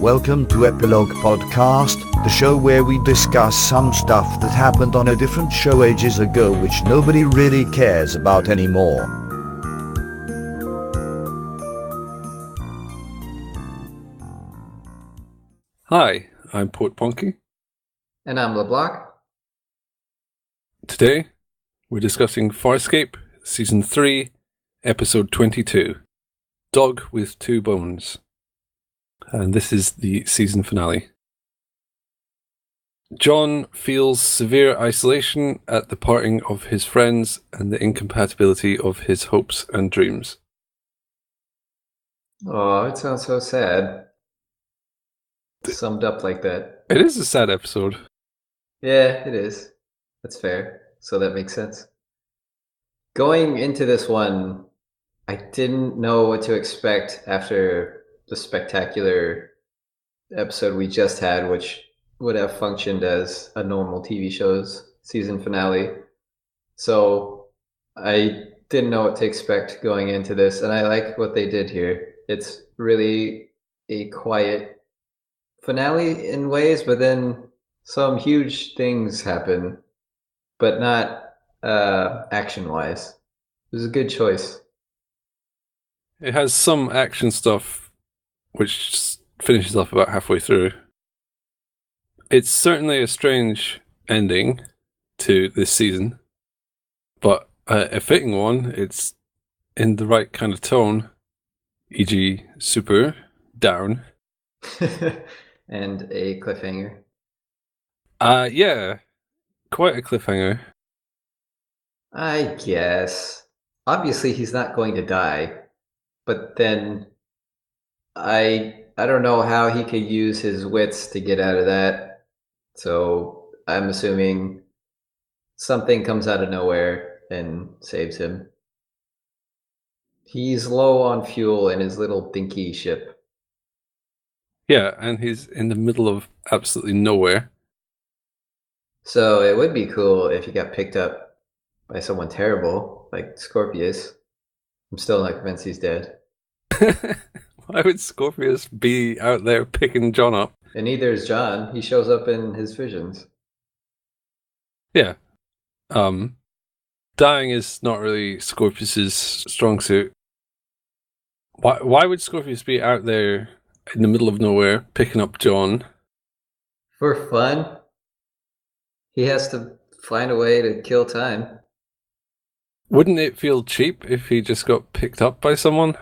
Welcome to Epilogue Podcast, the show where we discuss some stuff that happened on a different show ages ago which nobody really cares about anymore. Hi, I'm Portponky. And I'm LeBloc. Today, we're discussing Farscape, Season 3, Episode 22, Dog with Two Bones. And this is the season finale. John feels severe isolation at the parting of his friends and the incompatibility of his hopes and dreams. Oh, it sounds so sad. Summed up like that. It is a sad episode. Yeah, it is. That's fair. So that makes sense. Going into this one, I didn't know what to expect after the spectacular episode we just had, which would have functioned as a normal TV show's season finale. So I didn't know what to expect going into this, and I like what they did here. It's really a quiet finale in ways, but then some huge things happen, but not action-wise. It was a good choice. It has some action stuff which finishes off about halfway through. It's certainly a strange ending to this season, but a fitting one. It's in the right kind of tone, e.g. super down. And a cliffhanger. Yeah, quite a cliffhanger. I guess. Obviously, he's not going to die, but then I don't know how he could use his wits to get out of that. So I'm assuming something comes out of nowhere and saves him. He's low on fuel in his little dinky ship. Yeah, and he's in the middle of absolutely nowhere. So it would be cool if he got picked up by someone terrible, like Scorpius. I'm still not convinced he's dead. Why would Scorpius be out there picking John up? And neither is John. He shows up in his visions. Yeah. Dying is not really Scorpius's strong suit. Why would Scorpius be out there in the middle of nowhere picking up John? For fun. He has to find a way to kill time. Wouldn't it feel cheap if he just got picked up by someone?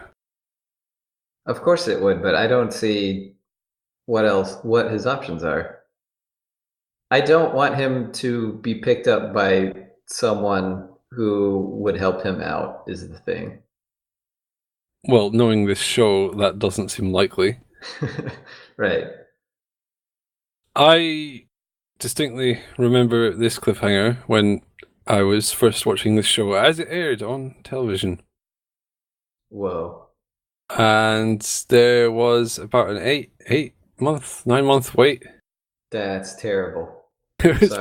Of course it would, but I don't see what his options are. I don't want him to be picked up by someone who would help him out, is the thing. Well, knowing this show, that doesn't seem likely. Right. I distinctly remember this cliffhanger when I was first watching this show as it aired on television. Whoa. And there was about an 9-month wait. That's terrible. It was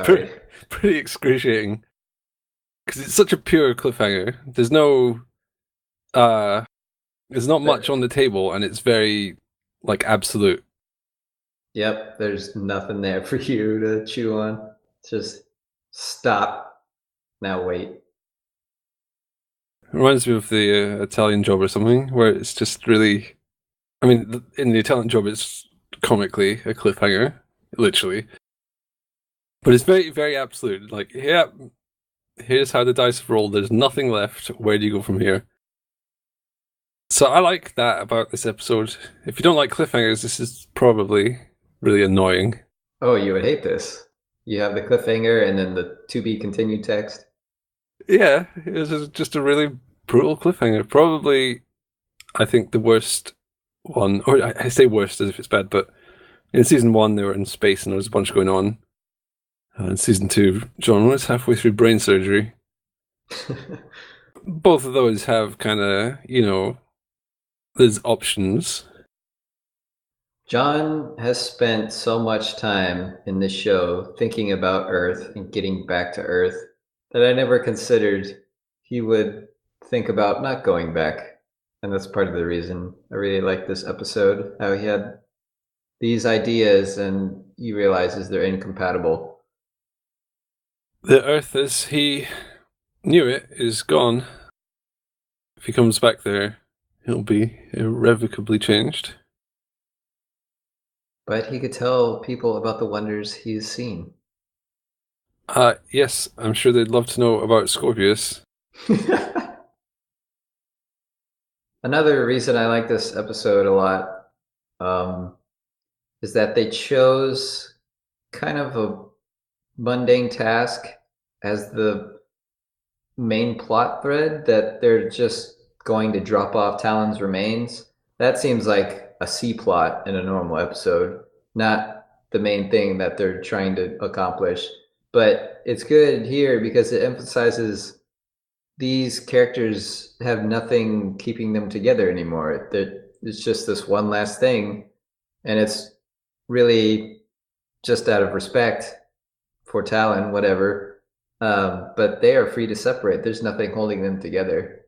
pretty excruciating. Because it's such a pure cliffhanger. There's not much on the table, and it's very, absolute. Yep, there's nothing there for you to chew on. Just stop. Now wait. Reminds me of the Italian Job or something, where it's just really... I mean, in the Italian Job, it's comically a cliffhanger, literally. But it's very, very absolute. Here's how the dice roll. There's nothing left. Where do you go from here? So I like that about this episode. If you don't like cliffhangers, this is probably really annoying. Oh, you would hate this. You have the cliffhanger and then the to be continued text. Yeah, it was just a really brutal cliffhanger. Probably, I think, the worst one. Or I say worst as if it's bad, but in season 1, they were in space and there was a bunch going on. In season 2, John was halfway through brain surgery. Both of those have kind of, there's options. John has spent so much time in this show thinking about Earth and getting back to Earth that I never considered he would think about not going back. And that's part of the reason I really like this episode, how he had these ideas, and he realizes they're incompatible. The Earth, as he knew it, is gone. If he comes back there, he'll be irrevocably changed. But he could tell people about the wonders he's seen. Yes, I'm sure they'd love to know about Scorpius. Another reason I like this episode a lot is that they chose kind of a mundane task as the main plot thread, that they're just going to drop off Talon's remains. That seems like a C plot in a normal episode, not the main thing that they're trying to accomplish. But it's good here because it emphasizes these characters have nothing keeping them together anymore. It's just this one last thing, and it's really just out of respect for Talon, whatever. But they are free to separate. There's nothing holding them together.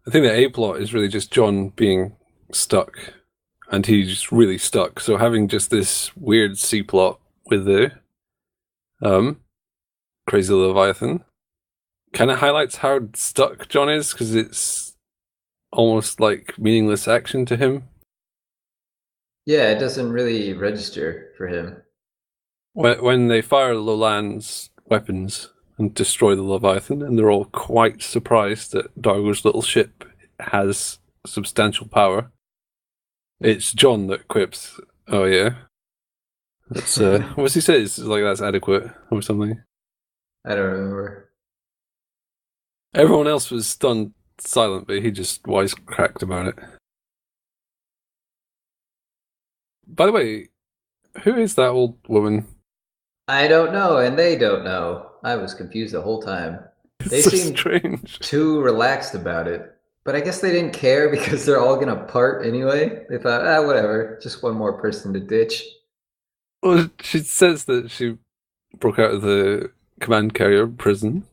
I think the A plot is really just John being stuck, and he's really stuck. So having just this weird C plot with the crazy Leviathan kind of highlights how stuck John is, because it's almost like meaningless action to him. Yeah, it doesn't really register for him. When they fire Lolan's weapons and destroy the Leviathan, and they're all quite surprised that Dargo's little ship has substantial power, it's John that quips, "Oh yeah, that's what's he says? Like, that's adequate," or something. I don't remember. Everyone else was stunned silent, but he just wisecracked about it. By the way, who is that old woman? I don't know, and they don't know. I was confused the whole time. They It's so seemed strange. too relaxed about it. But I guess they didn't care because they're all gonna part anyway. They thought, whatever, just one more person to ditch. Well, she says that she broke out of the command carrier prison.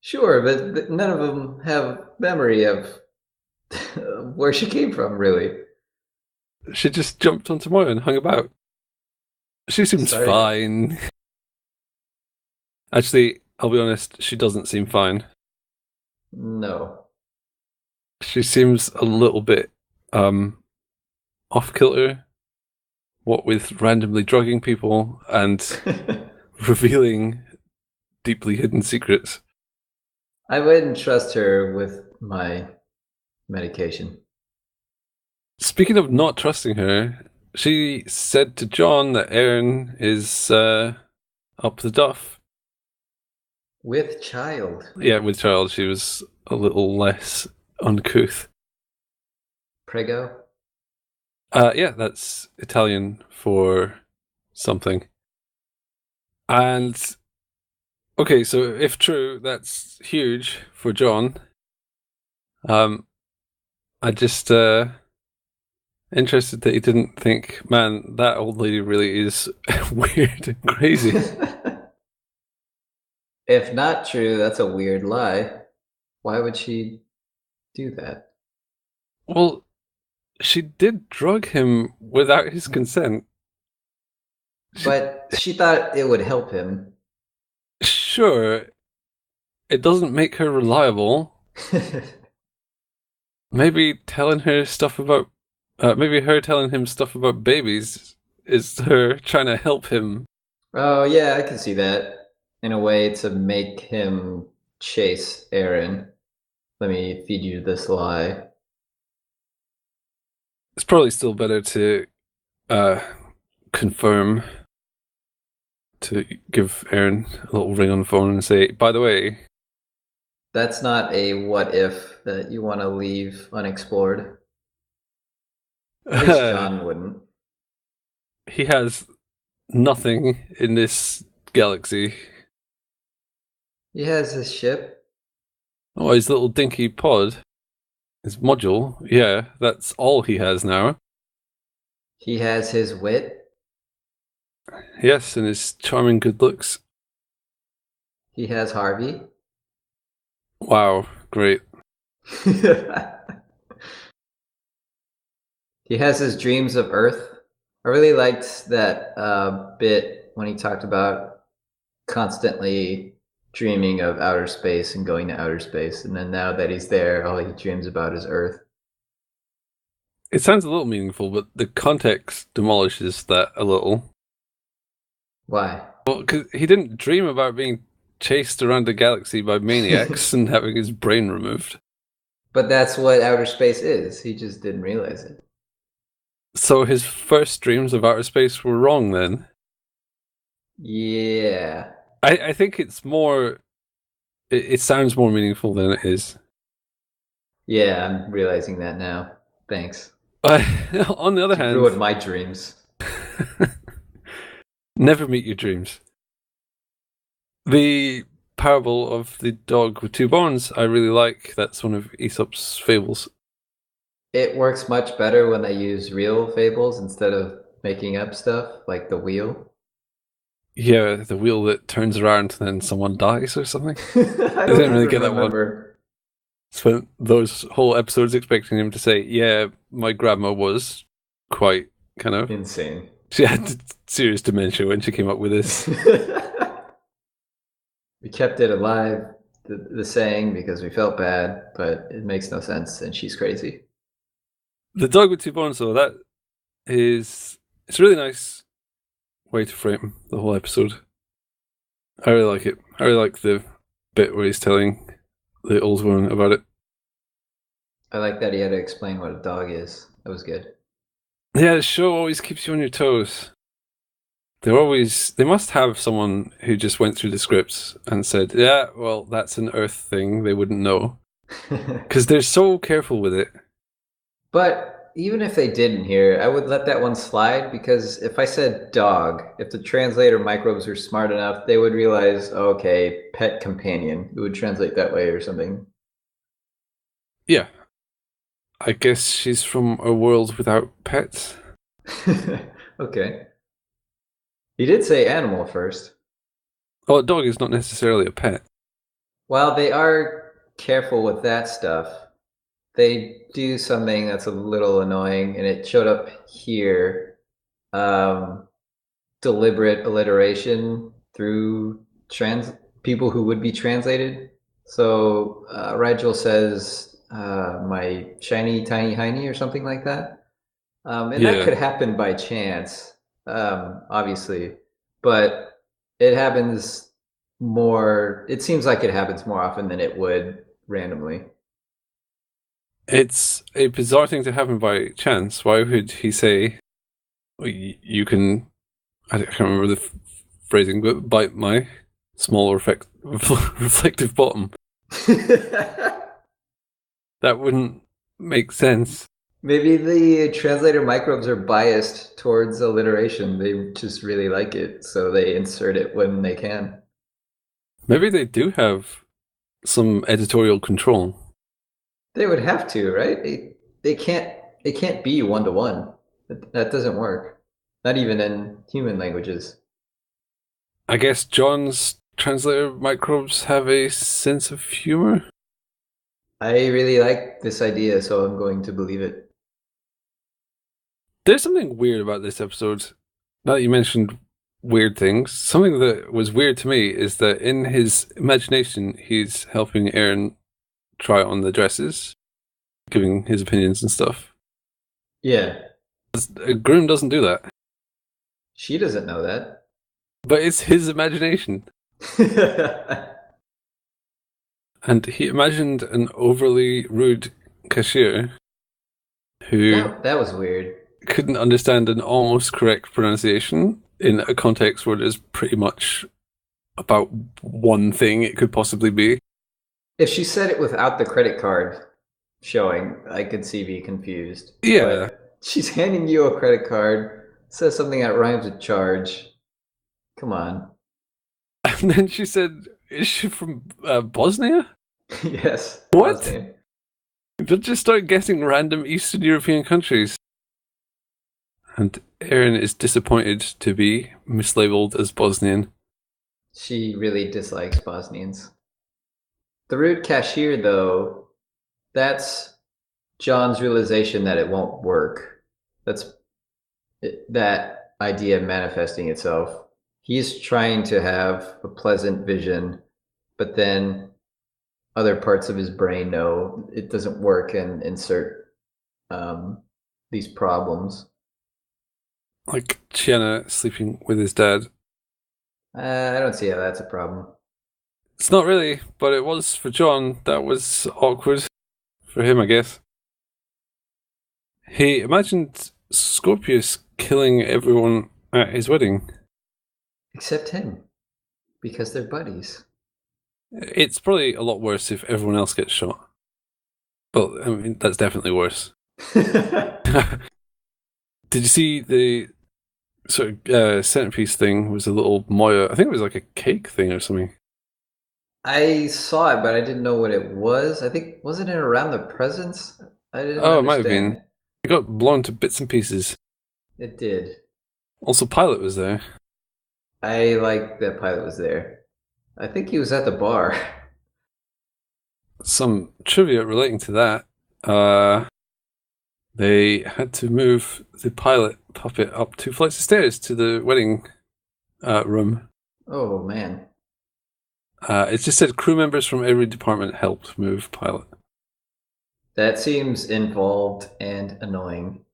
Sure, but none of them have memory of where she came from, really. She just jumped onto Moya and hung about. She seems Sorry. fine. Actually, I'll be honest, she doesn't seem fine. No. She seems a little bit off kilter, what with randomly drugging people and revealing deeply hidden secrets. I wouldn't trust her with my medication. Speaking of not trusting her, she said to John that Aaron is up the duff. With child. Yeah, with child, she was a little less uncouth. Prego? Yeah, that's Italian for something. And okay, so if true, that's huge for John. I just interested that he didn't think, man, that old lady really is weird and crazy. If not true, that's a weird lie. Why would she do that? Well, she did drug him without his consent. But she thought it would help him. Sure, it doesn't make her reliable. Maybe telling her stuff about, maybe her telling him stuff about babies is her trying to help him. Oh, yeah, I can see that. In a way to make him chase Aaron. Let me feed you this lie. It's probably still better to confirm, to give Aaron a little ring on the phone and say, by the way, That's not a what if that you want to leave unexplored. At least John wouldn't. he has nothing in this galaxy. He has his ship. Oh, his little dinky pod, his module, yeah, that's all he has now. He has his wit. Yes, and his charming good looks. He has Harvey. Wow, great. He He has his dreams of Earth. I really liked that bit when he talked about constantly dreaming of outer space and going to outer space. And then now that he's there, all he dreams about is Earth. It sounds a little meaningful, but the context demolishes that a little. Why? Well, because he didn't dream about being chased around the galaxy by maniacs and having his brain removed. But that's what outer space is. He just didn't realize it. So his first dreams of outer space were wrong then? Yeah. I think it's more... It sounds more meaningful than it is. Yeah, I'm realizing that now. Thanks. On the other hand... ruined my dreams. Never meet your dreams. The parable of the dog with two bones, I really like. That's one of Aesop's fables. It works much better when they use real fables instead of making up stuff, like the wheel. Yeah, the wheel that turns around and then someone dies or something. I didn't really get that one. remember. Spent those whole episodes expecting him to say, yeah, my grandma was quite kind of... Insane. She had serious dementia when she came up with this. We kept it alive, the saying, because we felt bad, but it makes no sense, and she's crazy. The dog with two bones, though, that is... It's a really nice way to frame the whole episode. I really like it. I really like the bit where he's telling the old woman about it. I like that he had to explain what a dog is. That was good. Yeah, the show always keeps you on your toes. They must have someone who just went through the scripts and said, yeah, well, that's an Earth thing. They wouldn't know. Because they're so careful with it. But even if they didn't here, I would let that one slide, because if I said dog, if the translator microbes were smart enough, they would realize, okay, pet companion. It would translate that way or something. Yeah. I guess she's from a world without pets. Okay. He did say animal first. Oh, a dog is not necessarily a pet. While they are careful with that stuff, they do something that's a little annoying, and it showed up here. Deliberate alliteration through people who would be translated. So Rigel says, my shiny tiny hiney or something like that. And that could happen by chance, obviously, but it happens more. It seems like it happens more often than it would randomly. It's a bizarre thing to happen by chance. Why would he say, you can, I can't remember the phrasing, but bite my small reflective bottom? That wouldn't make sense. Maybe the translator microbes are biased towards alliteration. They just really like it, so they insert it when they can. Maybe they do have some editorial control. They would have to, right? They can't be one-to-one. That doesn't work. Not even in human languages. I guess John's translator microbes have a sense of humor. I really like this idea, so I'm going to believe it. There's something weird about this episode. Now that you mentioned weird things, something that was weird to me is that in his imagination, he's helping Aaron try on the dresses, giving his opinions and stuff. Yeah. A groom doesn't do that. She doesn't know that. But it's his imagination. And he imagined an overly rude cashier who that was weird. Couldn't understand an almost correct pronunciation in a context where there's pretty much about one thing it could possibly be. If she said it without the credit card showing, I could see be confused. Yeah. But she's handing you a credit card, says something that rhymes with charge. Come on. And then she said, is she from Bosnia? Yes. What? Bosnia. Don't just start guessing random Eastern European countries. And Erin is disappointed to be mislabeled as Bosnian. She really dislikes Bosnians. The rude cashier, though, that's John's realization that it won't work. That's that idea manifesting itself. He's trying to have a pleasant vision, but then other parts of his brain know it doesn't work and insert these problems. Like Chiana sleeping with his dad. I don't see how that's a problem. It's not really, but it was for John. That was awkward for him, I guess. He imagined Scorpius killing everyone at his wedding. Except him, because they're buddies. It's probably a lot worse if everyone else gets shot. Well, I mean, that's definitely worse. Did you see the sort of centerpiece thing was a little Moya? I think it was like a cake thing or something. I saw it, but I didn't know what it was. I think, wasn't it around the presents? I didn't Oh, it might have understand. been. It got blown to bits and pieces. It did. Also, Pilot was there. I like that Pilot was there. I think he was at the bar. Some trivia relating to that. They had to move the Pilot puppet up 2 flights of stairs to the wedding room. Oh, man. It just said crew members from every department helped move Pilot. That seems involved and annoying.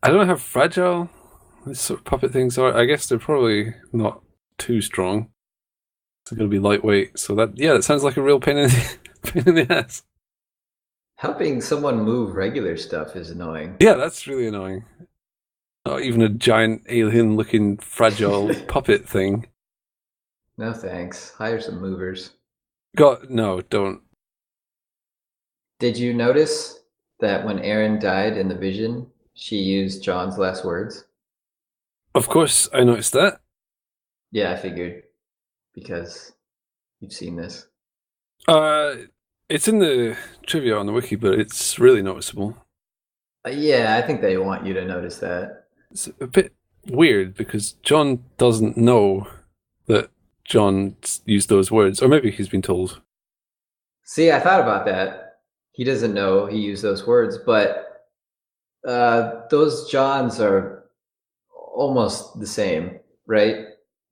I don't know how fragile these sort of puppet things are. I guess they're probably not too strong. It's going to be lightweight. So that sounds like a real pain in the ass. Helping someone move regular stuff is annoying. Yeah, that's really annoying. Not even a giant alien-looking fragile puppet thing. No thanks. Hire some movers. No, don't. Did you notice that when Erin died in the vision, she used John's last words? Of course, I noticed that. Yeah, I figured. Because you've seen this. It's in the trivia on the wiki, but it's really noticeable. Yeah, I think they want you to notice that. It's a bit weird because John doesn't know that John used those words, or maybe he's been told. See, I thought about that. He doesn't know he used those words, but those Johns are almost the same, right?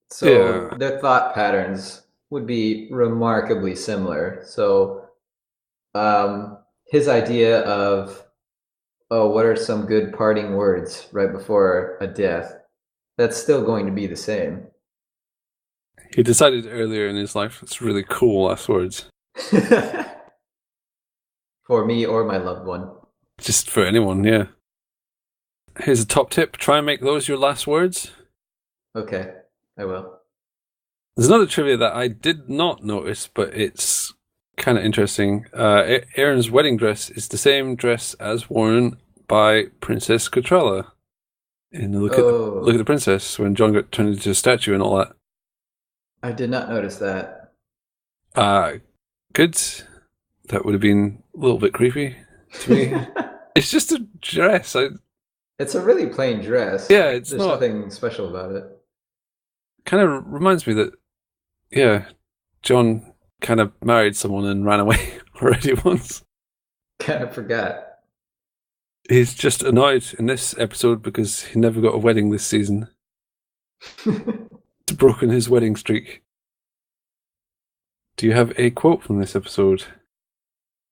So Yeah. their thought patterns would be remarkably similar. So his idea of, oh, what are some good parting words right before a death? That's still going to be the same. He decided earlier in his life, it's really cool last words. For me or my loved one. Just for anyone, yeah. Here's a top tip. Try and make those your last words. Okay, I will. There's another trivia that I did not notice, but it's kind of interesting. Erin's wedding dress is the same dress as worn by Princess Cotrella in Look at the Princess, when John got turned into a statue and all that. I did not notice that. Good. That would have been a little bit creepy to me. It's just a dress. It's a really plain dress. Yeah, There's nothing special about it. Kind of reminds me that, yeah, John kind of married someone and ran away already once. Kind of forgot. He's just annoyed in this episode because he never got a wedding this season. It's broken his wedding streak. Do you have a quote from this episode?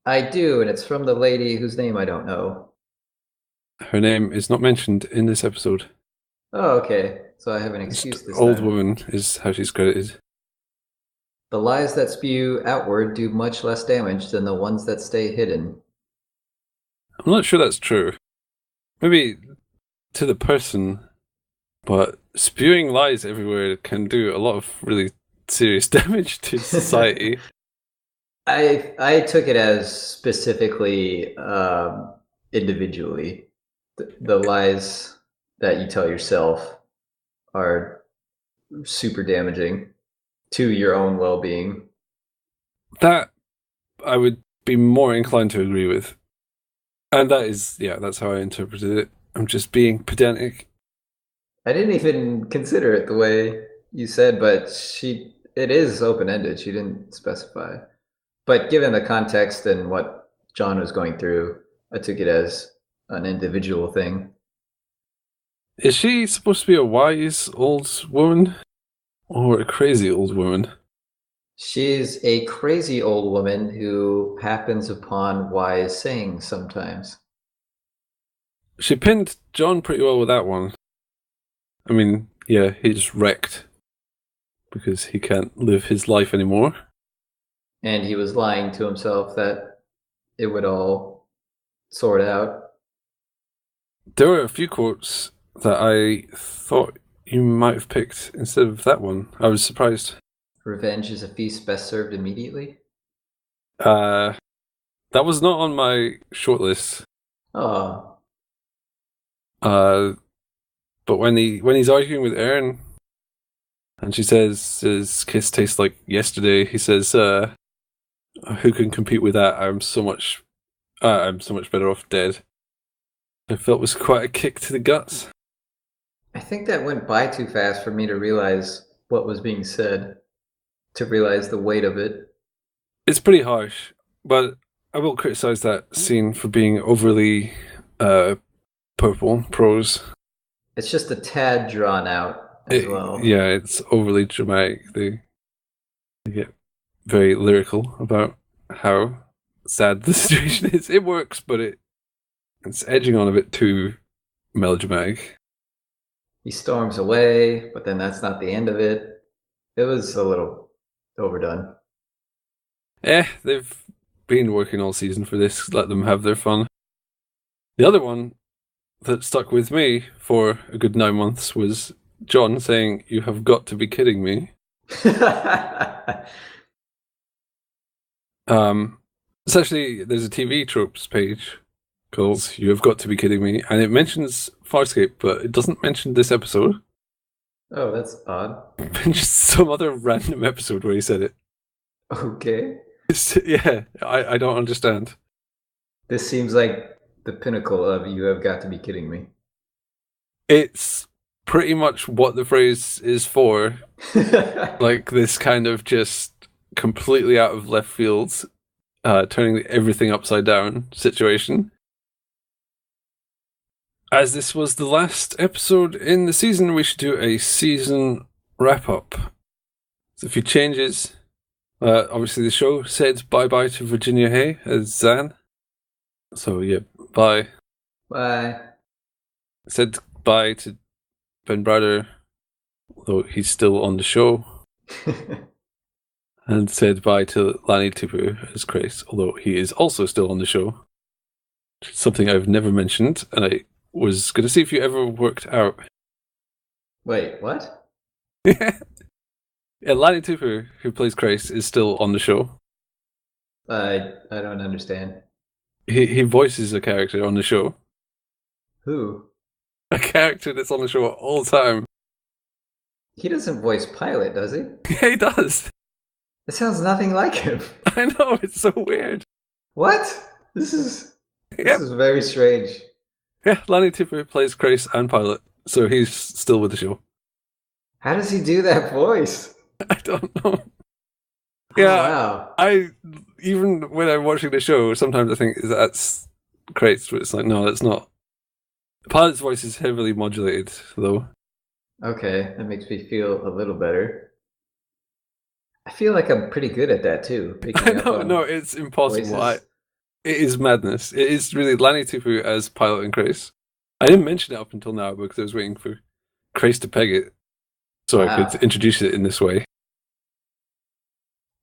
I do, and it's from the lady whose name I don't know. Her name is not mentioned in this episode. Oh, okay. So I have an excuse this Old time. woman is how she's credited. The lies that spew outward do much less damage than the ones that stay hidden. I'm not sure that's true. Maybe to the person, but spewing lies everywhere can do a lot of really serious damage to society. I took it as specifically individually. The lies that you tell yourself are super damaging to your own well-being. That I would be more inclined to agree with. And that's how I interpreted it. I'm just being pedantic. I didn't even consider it the way you said, but it is open-ended. She didn't specify. But given the context and what John was going through, I took it as an individual thing. Is she supposed to be a wise old woman or a crazy old woman? She's a crazy old woman who happens upon wise sayings sometimes. She pinned John pretty well with that one. I mean, yeah, he's wrecked because he can't live his life anymore. And he was lying to himself that it would all sort out. There were a few quotes that I thought you might have picked instead of that one. I was surprised. Revenge is a feast best served immediately. That was not on my shortlist. Oh, But when he's arguing with Erin, and she says his kiss tastes like yesterday, he says, "Who can compete with that? I'm so much better off dead." I felt it was quite a kick to the guts. I think that went by too fast for me to realize what was being said, to realize the weight of it. It's pretty harsh, but I will criticize that scene for being overly purple prose. It's just a tad drawn out as well. Yeah, it's overly dramatic. They get very lyrical about how sad the situation is. It works, but it's edging on a bit too melodramatic. He storms away, but then that's not the end of it. It was a little overdone. They've been working all season for this. Let them have their fun. The other one that stuck with me for a good 9 months was John saying, "You have got to be kidding me." It's actually, there's a TV tropes page called "You Have Got to Be Kidding Me," and it mentions Farscape, but it doesn't mention this episode. Oh, that's odd. It mentions some other random episode where he said it. Okay. Yeah, I don't understand. This seems like the pinnacle of "you have got to be kidding me." It's pretty much what the phrase is for. Like this kind of just completely out of left field, turning everything upside down situation. As this was the last episode in the season, we should do a season wrap up. So a few changes. Obviously, the show said bye-bye to Virginia Hay as Zan. So, yeah, bye. Bye. Said bye to Ben Browder, although he's still on the show. And said bye to Lani Tupu as Grace, although he is also still on the show. Something I've never mentioned, and I was going to see if you ever worked out. Wait, what? Yeah, Lani Tupu, who plays Grace, is still on the show. I don't understand. He voices a character on the show. Who? A character that's on the show all the time. He doesn't voice Pilot, does he? Yeah, he does. It sounds nothing like him. I know, it's so weird. What? This is very strange. Yeah, Lani Tupu plays Grace and Pilot, so he's still with the show. How does he do that voice? I don't know. Oh, Yeah, wow. even when I'm watching the show, sometimes I think that's Grace, but it's like, no, that's not. Pilot's voice is heavily modulated, though. Okay, that makes me feel a little better. I feel like I'm pretty good at that too. I know, no, it's impossible. Voices. It is madness. It is really Lani Tupu as Pilot and Grace. I didn't mention it up until now because I was waiting for Grace to peg it so I could introduce it in this way.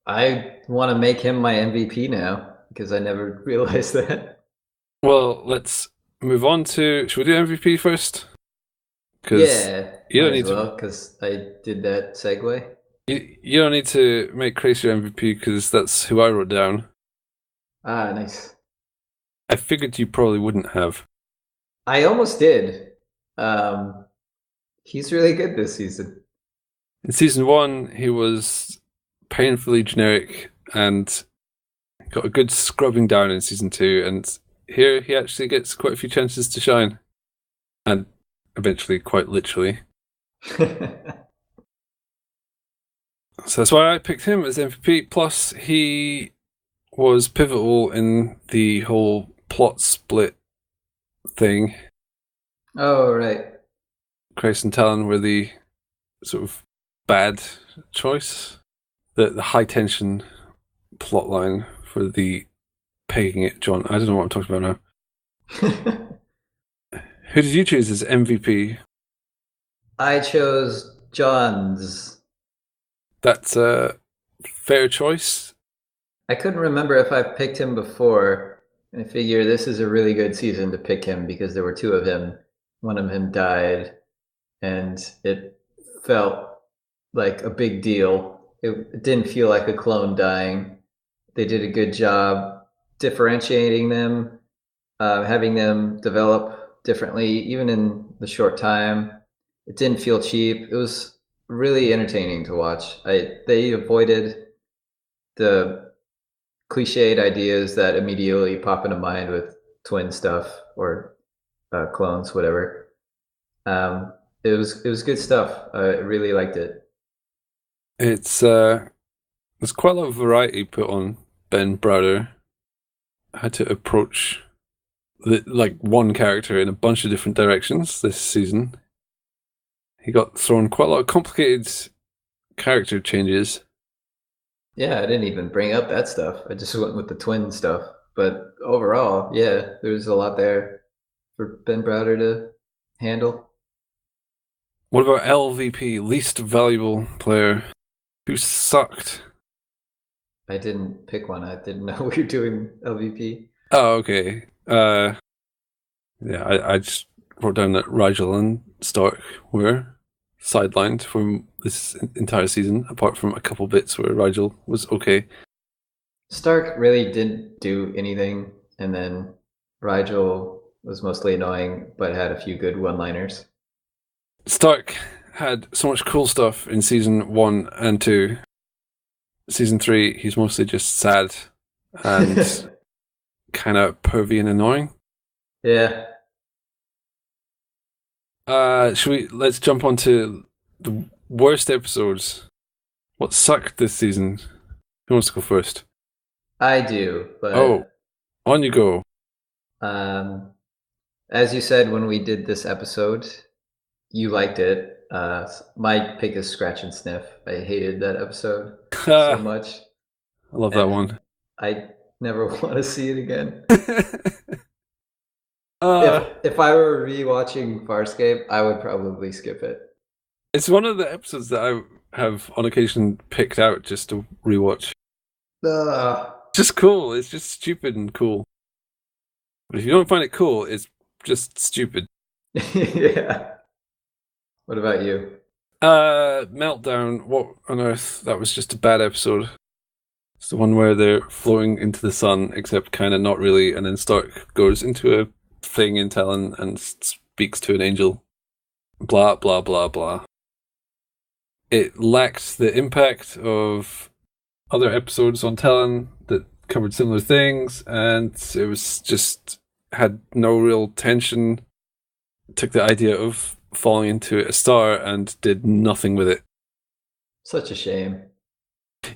I want to make him my MVP now because I never realized that. Well, let's move on to. Should we do MVP first? Yeah, you don't need to. Because I did that segue. You don't need to make Grace your MVP because that's who I wrote down. Ah, nice. I figured you probably wouldn't have. I almost did. He's really good this season. In season 1, he was painfully generic and got a good scrubbing down in season 2, and here he actually gets quite a few chances to shine. And eventually, quite literally. So that's why I picked him as MVP. Plus, he was pivotal in the whole plot split thing. Oh, right. Chris and Talon were the sort of bad choice. The high tension plot line for the pegging it, John. I don't know what I'm talking about now. Who did you choose as MVP? I chose John's. That's a fair choice. I couldn't remember if I picked him before. I figure this is a really good season to pick him because there were two of him. One of him died, and it felt like a big deal. It didn't feel like a clone dying. They did a good job differentiating them, having them develop differently, even in the short time. It didn't feel cheap. It was really entertaining to watch. They avoided the cliched ideas that immediately pop into mind with twin stuff or clones, whatever. It was good stuff. I really liked it. It's there's quite a lot of variety put on Ben Browder. Had to approach one character in a bunch of different directions this season. He got thrown quite a lot of complicated character changes. Yeah, I didn't even bring up that stuff. I just went with the twin stuff. But overall, yeah, there's a lot there for Ben Browder to handle. What about LVP, least valuable player? Who sucked? I didn't pick one. I didn't know we were doing LVP. Oh, okay. Yeah, I just wrote down that Rigel and Stark were sidelined from this entire season, apart from a couple bits where Rigel was okay. Stark really didn't do anything, and then Rigel was mostly annoying, but had a few good one-liners. Stark had so much cool stuff in season 1 and 2. Season 3, he's mostly just sad and kind of pervy and annoying. Yeah. Let's jump on to the worst episodes. What sucked this season? Who wants to go first? I do, but on you go. As you said when we did this episode, you liked it. My pick is Scratch and Sniff. I hated that episode so much. I love that one. I never want to see it again. If I were rewatching Farscape, I would probably skip it. It's one of the episodes that I have on occasion picked out just to rewatch. Just cool. It's just stupid and cool. But if you don't find it cool, it's just stupid. Yeah. What about you? Meltdown. What on earth? That was just a bad episode. It's the one where they're floating into the sun, except kind of not really, and then Stark goes into a thing in Talon and speaks to an angel. Blah, blah, blah, blah. It lacked the impact of other episodes on Talon that covered similar things, and it was just had no real tension. It took the idea of falling into a star and did nothing with it. Such a shame.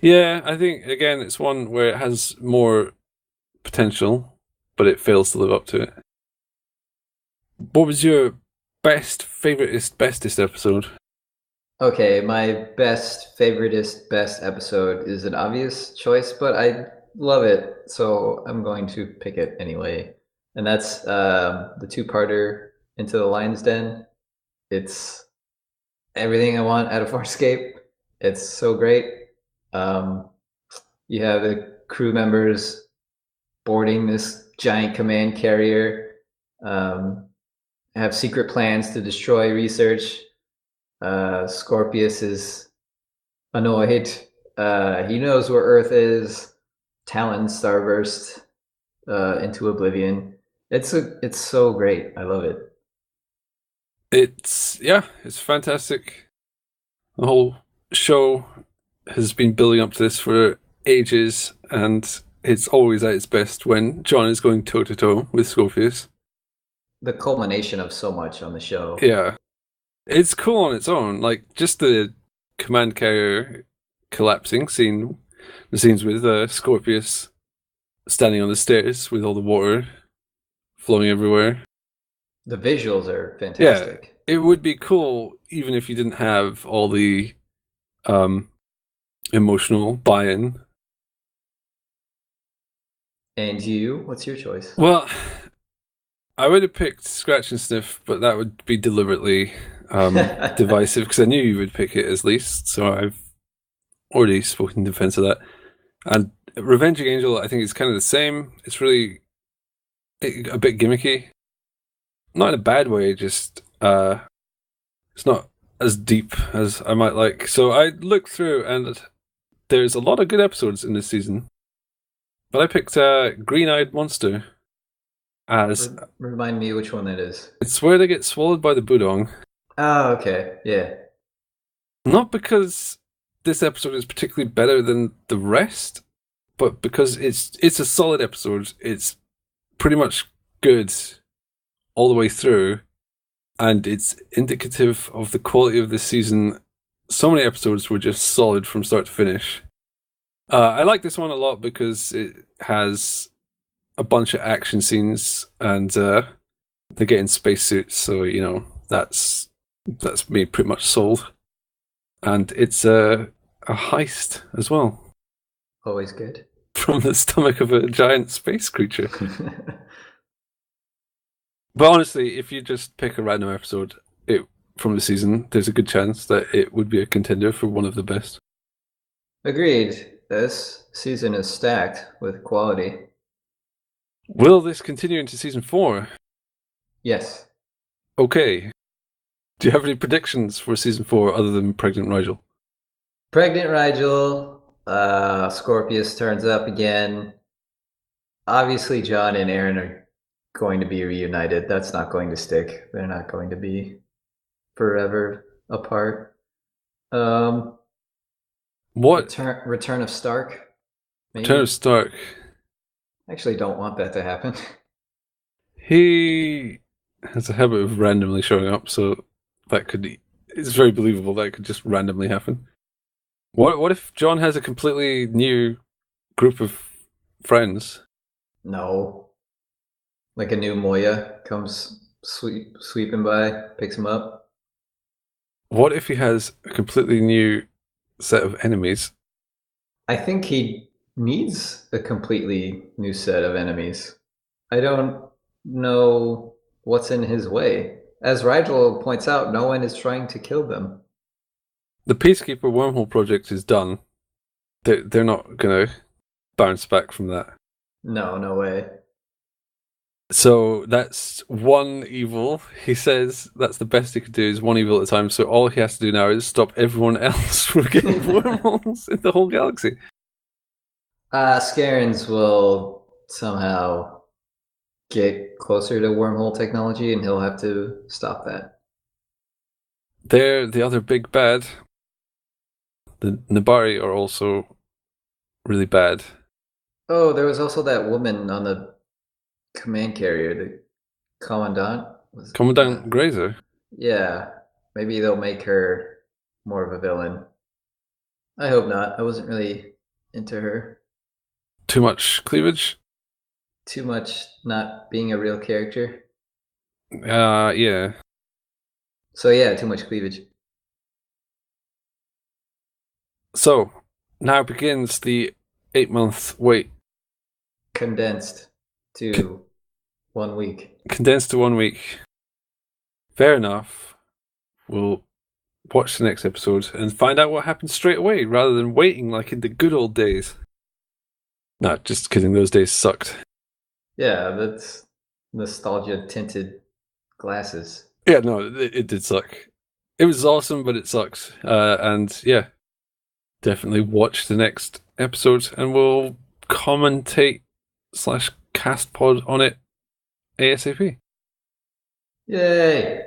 Yeah, I think, again, it's one where it has more potential, but it fails to live up to it. What was your favoritist, bestest episode? Okay, my favoritist, best episode is an obvious choice, but I love it, so I'm going to pick it anyway. And that's the two-parter Into the Lion's Den. It's everything I want out of Farscape. It's so great. You have the crew members boarding this giant command carrier, have secret plans to destroy research. Scorpius is annoyed. He knows where Earth is. Talon starburst into oblivion. It's so great. I love it. It's fantastic. The whole show has been building up to this for ages, and it's always at its best when John is going toe to toe with Scorpius. The culmination of so much on the show. Yeah. It's cool on its own. Like, just the command carrier collapsing scene, the scenes with Scorpius standing on the stairs with all the water flowing everywhere. The visuals are fantastic. It would be cool even if you didn't have all the emotional buy-in. And you, what's your choice? Well, I would have picked Scratch and Sniff, but that would be deliberately divisive because I knew you would pick it as least, so I've already spoken in defense of that. And Revenging Angel, I think, is kind of the same. It's really a bit gimmicky. Not in a bad way, just it's not as deep as I might like. So I looked through, and there's a lot of good episodes in this season. But I picked Green-Eyed Monster as... Remind me which one that is. It's where they get swallowed by the Budong. Oh, okay. Yeah. Not because this episode is particularly better than the rest, but because it's a solid episode. It's pretty much good all the way through, and it's indicative of the quality of this season. So many episodes were just solid from start to finish. I like this one a lot because it has a bunch of action scenes, and they get in spacesuits, so you know that's me pretty much sold. And it's a heist as well. Always good. From the stomach of a giant space creature. But honestly, if you just pick a random episode from the season, there's a good chance that it would be a contender for one of the best. Agreed. This season is stacked with quality. Will this continue into season 4? Yes. Okay. Do you have any predictions for season 4 other than Pregnant Rigel? Pregnant Rigel, Scorpius turns up again. Obviously, John and Aaron are going to be reunited. That's not going to stick. They're not going to be forever apart. What? Return of Stark? Maybe? Return of Stark. I actually don't want that to happen. He has a habit of randomly showing up, so it's very believable that could just randomly happen. What if John has a completely new group of friends? No. Like a new Moya comes sweeping by, picks him up. What if he has a completely new set of enemies? I think he needs a completely new set of enemies. I don't know what's in his way. As Rigel points out, no one is trying to kill them. The Peacekeeper wormhole project is done. They're not going to bounce back from that. No, no way. So that's one evil. He says that's the best he could do is one evil at a time. So all he has to do now is stop everyone else from getting wormholes in the whole galaxy. Scarens will somehow get closer to wormhole technology, and he'll have to stop that. They're the other big bad. The Nabari are also really bad. Oh, there was also that woman on the command carrier, the Commandant. Commandant Grazer. Yeah, maybe they'll make her more of a villain. I hope not. I wasn't really into her. Too much cleavage? Too much not being a real character. Yeah. So yeah, too much cleavage. So, now begins the 8-month wait. Condensed to 1 week. Condensed to 1 week. Fair enough. We'll watch the next episode and find out what happens straight away, rather than waiting like in the good old days. No, just kidding, those days sucked. Yeah, that's nostalgia-tinted glasses. Yeah, no, it did suck. It was awesome, but it sucks. And yeah, definitely watch the next episode, and we'll commentate /cast pod on it ASAP. Yay!